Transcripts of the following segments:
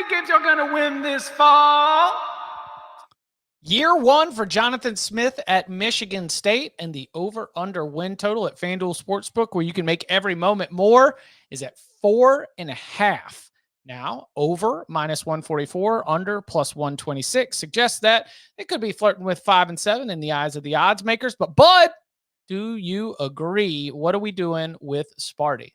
many games y'all gonna win this fall? Year one for Jonathan Smith at Michigan State, and the over-under win total at FanDuel Sportsbook, where you can make every moment more, is at 4.5. Now, over -144, under +126 suggests that it could be flirting with 5 and 7 in the eyes of the odds makers. But Bud, do you agree? What are we doing with Sparty?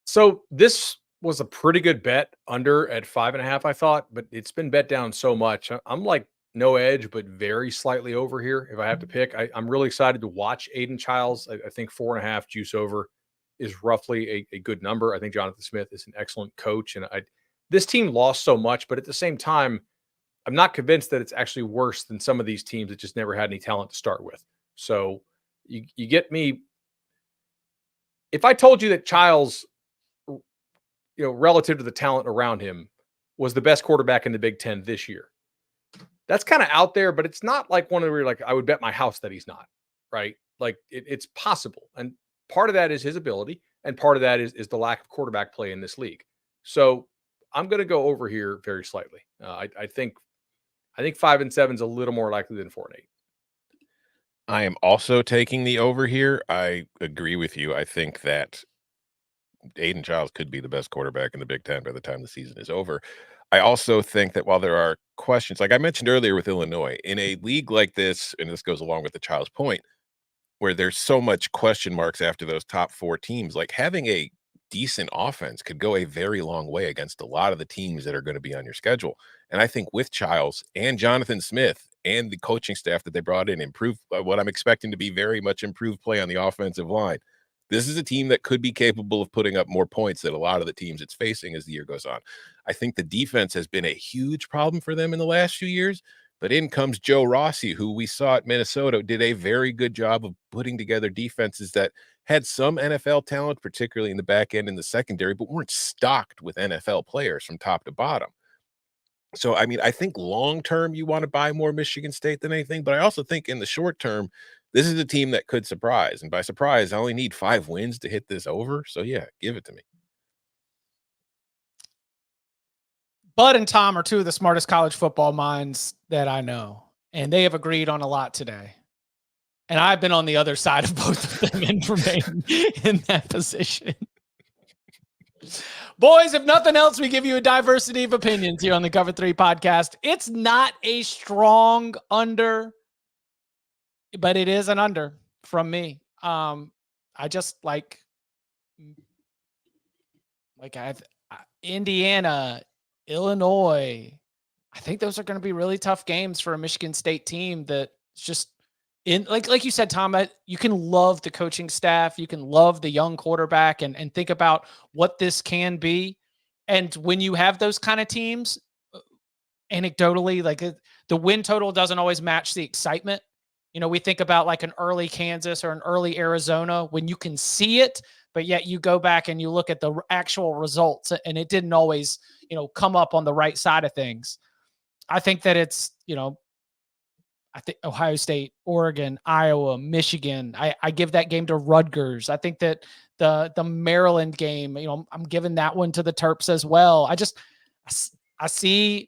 So this was a pretty good bet under at 5.5, I thought, but it's been bet down so much. I'm like no edge, but very slightly over here. If I have to pick, I'm really excited to watch Aiden Childs. I think 4.5 juice over is roughly a good number. I think Jonathan Smith is an excellent coach, and this team lost so much, but at the same time, I'm not convinced that it's actually worse than some of these teams that just never had any talent to start with. So you get me. If I told you that Childs, relative to the talent around him, was the best quarterback in the Big Ten this year, that's kind of out there, but it's not like one where like I would bet my house that he's not, right? Like it's possible. And part of that is his ability, and part of that is the lack of quarterback play in this league. So I'm going to go over here very slightly. I think 5 and 7 is a little more likely than 4 and 8. I am also taking the over here. I agree with you. I think that Aiden Childs could be the best quarterback in the Big Ten by the time the season is over. I also think that while there are questions, like I mentioned earlier with Illinois, in a league like this, and this goes along with the Childs point, where there's so much question marks after those top 4 teams, like having a decent offense could go a very long way against a lot of the teams that are going to be on your schedule. And I think with Childs and Jonathan Smith and the coaching staff that they brought in, improve what I'm expecting to be very much improved play on the offensive line, this is a team that could be capable of putting up more points than a lot of the teams it's facing as the year goes on. I think the defense has been a huge problem for them in the last few years, but in comes Joe Rossi, who we saw at Minnesota, did a very good job of putting together defenses that had some NFL talent, particularly in the back end and the secondary, but weren't stocked with NFL players from top to bottom. So, I mean, I think long-term you want to buy more Michigan State than anything, but I also think in the short term, this is a team that could surprise. And by surprise, I only need 5 wins to hit this over. So, yeah, give it to me. Bud and Tom are two of the smartest college football minds that I know, and they have agreed on a lot today. And I've been on the other side of both of them and remain in that position. Boys, if nothing else, we give you a diversity of opinions here on the Cover 3 podcast. It's not a strong under, but it is an under from me. I just like Indiana, Illinois. I think those are going to be really tough games for a Michigan State team that's just in, like you said, Tom, you can love the coaching staff. You can love the young quarterback and think about what this can be. And when you have those kind of teams, anecdotally, like the win total doesn't always match the excitement. We think about like an early Kansas or an early Arizona when you can see it, but yet you go back and you look at the actual results and it didn't always, come up on the right side of things. I think that it's, I think Ohio State, Oregon, Iowa, Michigan. I give that game to Rutgers. I think that the Maryland game, I'm giving that one to the Terps as well. I see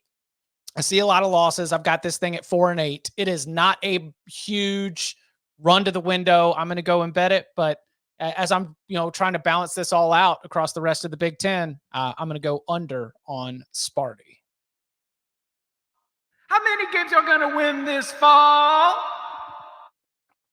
a lot of losses. I've got this thing at 4 and 8. It is not a huge run to the window. I'm going to go and bet it, but as I'm, trying to balance this all out across the rest of the Big Ten, I'm going to go under on Sparty. How many games y'all gonna win this fall?